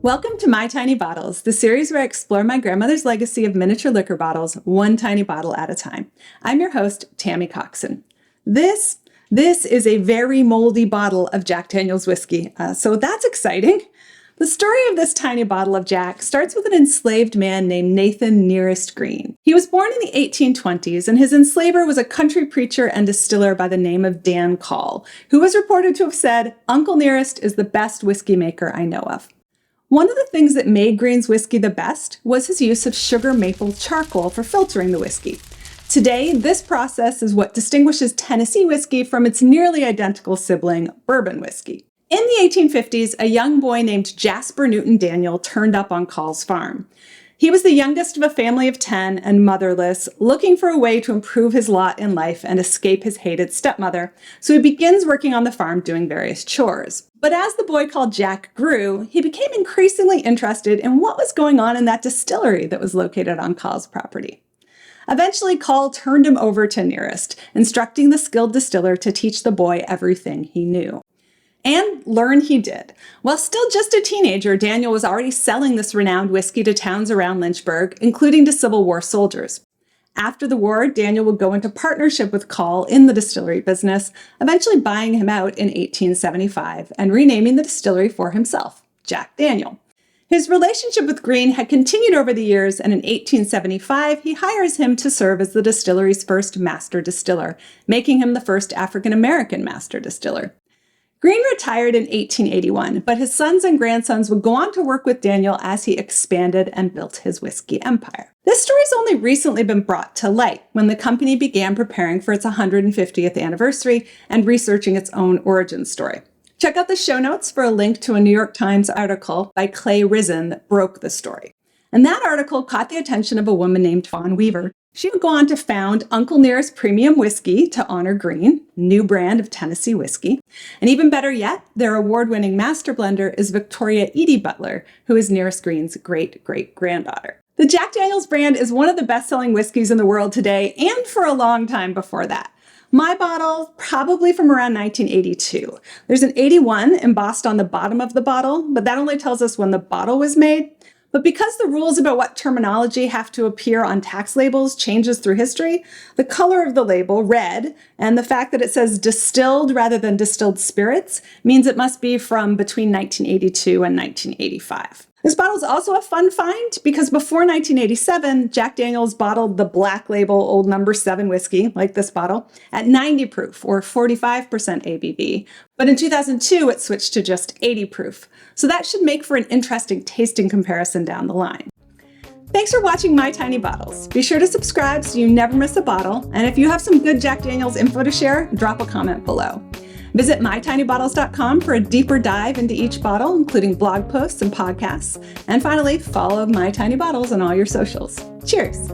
Welcome to My Tiny Bottles, the series where I explore my grandmother's legacy of miniature liquor bottles, one tiny bottle at a time. I'm your host, Tammy Coxon. This is a very moldy bottle of Jack Daniel's whiskey, so that's exciting. The story of this tiny bottle of Jack starts with an enslaved man named Nathan Nearest Green. He was born in the 1820s, and his enslaver was a country preacher and distiller by the name of Dan Call, who was reported to have said, "Uncle Nearest is the best whiskey maker I know of." One of the things that made Green's whiskey the best was his use of sugar maple charcoal for filtering the whiskey. Today, this process is what distinguishes Tennessee whiskey from its nearly identical sibling, bourbon whiskey. In the 1850s, a young boy named Jasper Newton Daniel turned up on Call's farm. He was the youngest of a family of 10 and motherless, looking for a way to improve his lot in life and escape his hated stepmother, so he begins working on the farm doing various chores. But as the boy called Jack grew, he became increasingly interested in what was going on in that distillery that was located on Call's property. Eventually, Call turned him over to Nearest, instructing the skilled distiller to teach the boy everything he knew. And learn he did. While still just a teenager, Daniel was already selling this renowned whiskey to towns around Lynchburg, including to Civil War soldiers. After the war, Daniel would go into partnership with Call in the distillery business, eventually buying him out in 1875 and renaming the distillery for himself, Jack Daniel. His relationship with Green had continued over the years, and in 1875, he hires him to serve as the distillery's first master distiller, making him the first African-American master distiller. Green retired in 1881, but his sons and grandsons would go on to work with Daniel as he expanded and built his whiskey empire. This story's only recently been brought to light when the company began preparing for its 150th anniversary and researching its own origin story. Check out the show notes for a link to a New York Times article by Clay Risen that broke the story. And that article caught the attention of a woman named Fawn Weaver. She would go on to found Uncle Nearest Premium Whiskey to honor Green, new brand of Tennessee whiskey. And even better yet, their award-winning master blender is Victoria Edie Butler, who is Nearest Green's great-great-granddaughter. The Jack Daniel's brand is one of the best-selling whiskeys in the world today and for a long time before that. My bottle, probably from around 1982. There's an 81 embossed on the bottom of the bottle, but that only tells us when the bottle was made. But because the rules about what terminology have to appear on tax labels changes through history, the color of the label, red, and the fact that it says distilled rather than distilled spirits means it must be from between 1982 and 1985. This bottle is also a fun find because before 1987, Jack Daniel's bottled the black label Old No. 7 whiskey, like this bottle, at 90 proof or 45% ABV. But in 2002, it switched to just 80 proof. So that should make for an interesting tasting comparison down the line. Thanks for watching My Tiny Bottles. Be sure to subscribe so you never miss a bottle. And if you have some good Jack Daniel's info to share, drop a comment below. Visit mytinybottles.com for a deeper dive into each bottle, including blog posts and podcasts. And finally, follow My Tiny Bottles on all your socials. Cheers!